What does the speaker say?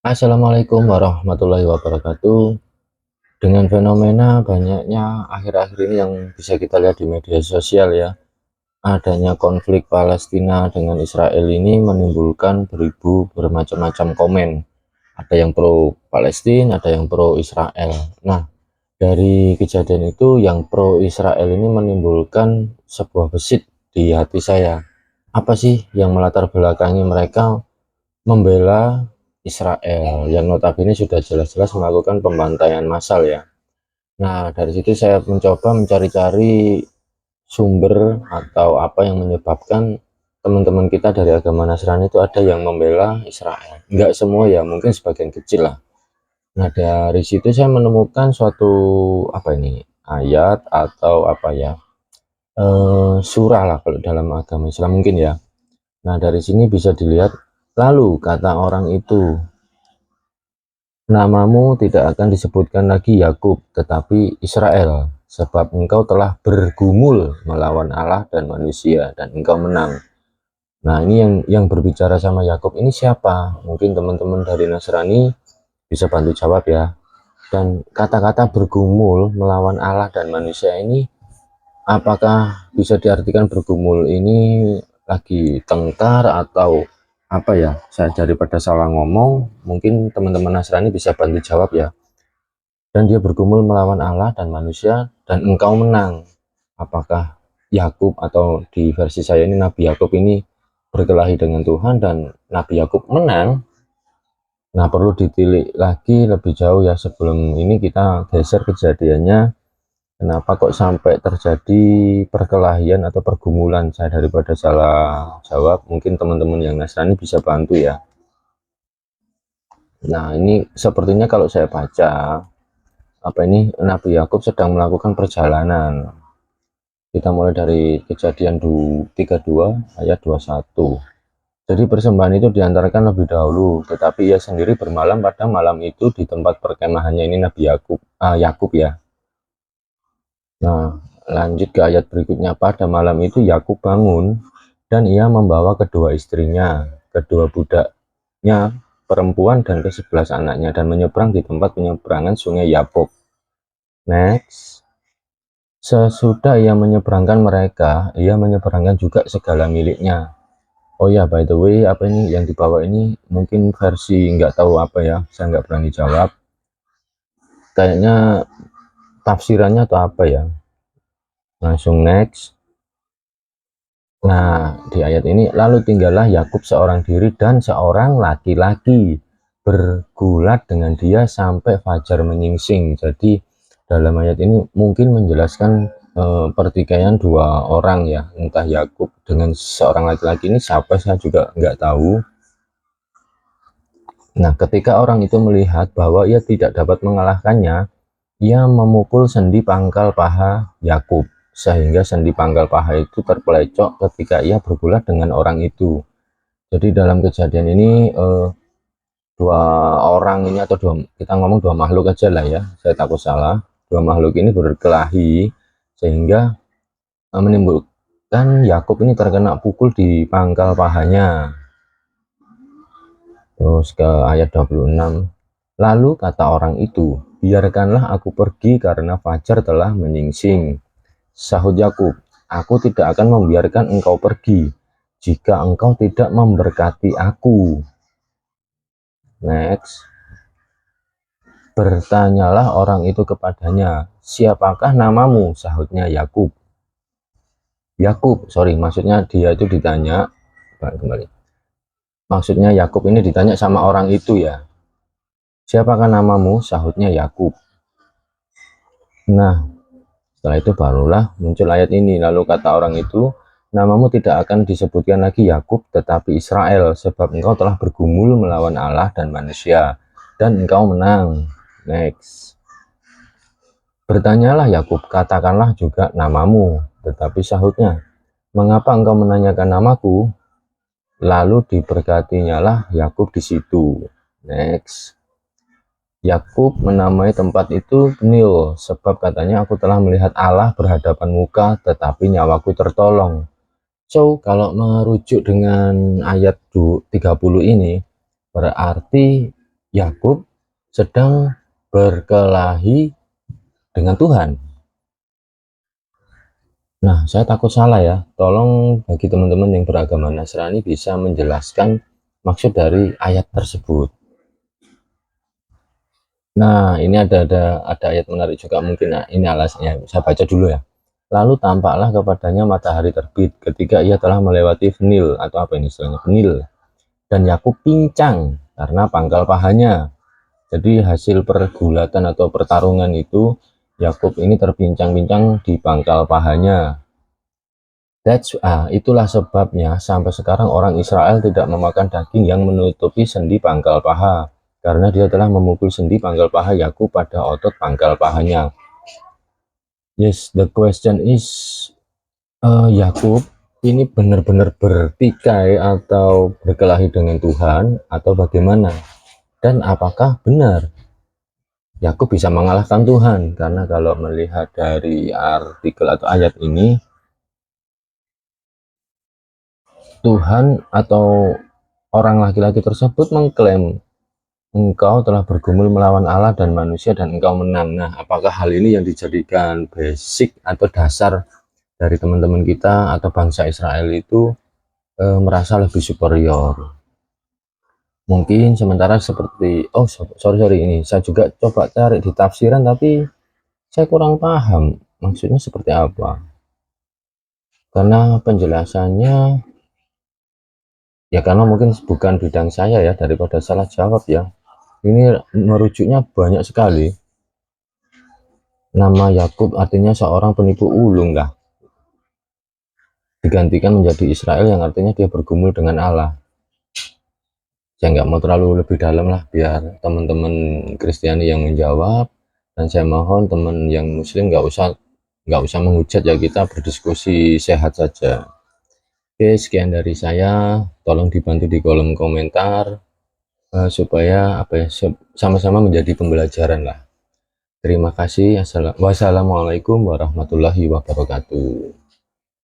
Assalamualaikum warahmatullahi wabarakatuh. Dengan fenomena banyaknya akhir-akhir ini yang bisa kita lihat di media sosial ya, adanya konflik Palestina dengan Israel ini menimbulkan beribu bermacam-macam komen. Ada yang pro Palestina, ada yang pro Israel. Nah, dari kejadian itu yang pro Israel ini menimbulkan sebuah gesit di hati saya. Apa sih yang melatar belakangi mereka membela Israel yang notabene sudah jelas-jelas melakukan pembantaian massal ya. Nah, dari situ saya mencoba mencari-cari sumber atau apa yang menyebabkan teman-teman kita dari agama Nasrani itu ada yang membela Israel. Enggak semua ya, mungkin sebagian kecil lah. Nah, dari situ saya menemukan suatu apa ini ayat atau apa ya surah lah kalau dalam agama Islam mungkin ya. Nah, dari sini bisa dilihat, lalu kata orang itu, namamu tidak akan disebutkan lagi Yakub, tetapi Israel, sebab engkau telah bergumul melawan Allah dan manusia, dan engkau menang. Nah, ini yang berbicara sama Yakub ini siapa? Mungkin teman-teman dari Nasrani bisa bantu jawab ya. Dan kata-kata bergumul melawan Allah dan manusia ini, apakah bisa diartikan bergumul ini lagi tengkar atau apa ya? Saya daripada salah ngomong, mungkin teman-teman Nasrani bisa bantu jawab ya. Dan dia bergumul melawan Allah dan manusia, dan engkau menang. Apakah Yakub, atau di versi saya ini Nabi Yakub ini berkelahi dengan Tuhan dan Nabi Yakub menang? Nah, perlu ditilik lagi lebih jauh ya. Sebelum ini kita geser kejadiannya, kenapa kok sampai terjadi perkelahian atau pergumulan. Saya daripada salah jawab, mungkin teman-teman yang Nasrani bisa bantu ya. Nah, ini sepertinya kalau saya baca, apa ini, Nabi Yakub sedang melakukan perjalanan. Kita mulai dari kejadian 32 ayat 21. Jadi persembahan itu diantarkan lebih dahulu, tetapi ia sendiri bermalam pada malam itu di tempat perkemahannya ini Nabi Yakub ya. Nah, lanjut ke ayat berikutnya. Pada malam itu Yakub bangun dan ia membawa kedua istrinya, kedua budaknya perempuan dan ke-11 anaknya, dan menyeberang di tempat penyeberangan sungai Yabok. Next. Sesudah ia menyeberangkan mereka, ia menyeberangkan juga segala miliknya. Oh ya, by the way, apa ini yang dibawa ini mungkin versi nggak tahu apa ya, saya nggak berani jawab. Kayaknya tafsirannya atau apa ya. Langsung next. Nah, di ayat ini, lalu tinggallah Yakub seorang diri dan seorang laki-laki bergulat dengan dia sampai fajar menyingsing. Jadi dalam ayat ini mungkin menjelaskan pertikaian dua orang ya, entah Yakub dengan seorang laki-laki ini siapa saya juga nggak tahu. Nah, ketika orang itu melihat bahwa ia tidak dapat mengalahkannya, ia memukul sendi pangkal paha Yakub, sehingga sendi pangkal paha itu terpelecok ketika ia bergulat dengan orang itu. Jadi dalam kejadian ini dua orang ini, atau kita ngomong dua makhluk aja lah ya, saya takut salah. Dua makhluk ini berkelahi sehingga menimbulkan Yakub ini terkena pukul di pangkal pahanya. Terus ke ayat 26. Lalu kata orang itu, biarkanlah aku pergi karena fajar telah menyingsing. Sahut Yakub, aku tidak akan membiarkan engkau pergi jika engkau tidak memberkati aku. Next. Bertanyalah orang itu kepadanya, siapakah namamu? Sahutnya Yakub. Maksudnya dia itu ditanya, kembali. Maksudnya Yakub ini ditanya sama orang itu ya. Siapakah namamu? Sahutnya Yakub. Nah, setelah itu barulah muncul ayat ini. Lalu kata orang itu, namamu tidak akan disebutkan lagi Yakub, tetapi Israel, sebab engkau telah bergumul melawan Allah dan manusia, dan engkau menang. Next. Bertanyalah Yakub, katakanlah juga namamu. Tetapi sahutnya, mengapa engkau menanyakan namaku? Lalu diberkatinyalah Yakub di situ. Next. Yakub menamai tempat itu Peniel, sebab katanya aku telah melihat Allah berhadapan muka, tetapi nyawaku tertolong. So, kalau merujuk dengan ayat 30 ini, berarti Yakub sedang berkelahi dengan Tuhan. Nah, saya takut salah ya. Tolong bagi teman-teman yang beragama Nasrani bisa menjelaskan maksud dari ayat tersebut. Nah, ini ada ayat menarik juga mungkin. Nah, ini alasannya. Saya baca dulu ya. Lalu tampaklah kepadanya matahari terbit ketika ia telah melewati Penil, atau apa ini istilahnya, Penil. Dan Yakub pincang karena pangkal pahanya. Jadi hasil pergulatan atau pertarungan itu, Yakub ini terpincang-pincang di pangkal pahanya. Itulah sebabnya sampai sekarang orang Israel tidak memakan daging yang menutupi sendi pangkal paha, karena dia telah memukul sendi pangkal paha Yakub pada otot pangkal pahanya. Yes, the question is, Yakub ini benar-benar bertikai atau berkelahi dengan Tuhan atau bagaimana? Dan apakah benar Yakub bisa mengalahkan Tuhan? Karena kalau melihat dari artikel atau ayat ini, Tuhan atau orang laki-laki tersebut mengklaim, engkau telah bergumul melawan Allah dan manusia dan engkau menang. Nah, apakah hal ini yang dijadikan basic atau dasar dari teman-teman kita atau bangsa Israel itu merasa lebih superior? Mungkin sementara seperti, sorry, ini saya juga coba cari di tafsiran, tapi saya kurang paham maksudnya seperti apa. Karena penjelasannya, ya karena mungkin bukan bidang saya ya, daripada salah jawab ya. Ini merujuknya banyak sekali. Nama Yakub artinya seorang penipu ulung lah. Digantikan menjadi Israel yang artinya dia bergumul dengan Allah. Saya nggak mau terlalu lebih dalam lah, biar teman-teman Kristiani yang menjawab. Dan saya mohon teman yang Muslim nggak usah menghujat ya, kita berdiskusi sehat saja. Oke, sekian dari saya. Tolong dibantu di kolom komentar supaya apa ya, sama-sama menjadi pembelajaran lah. Terima kasih. Wassalamualaikum warahmatullahi wabarakatuh.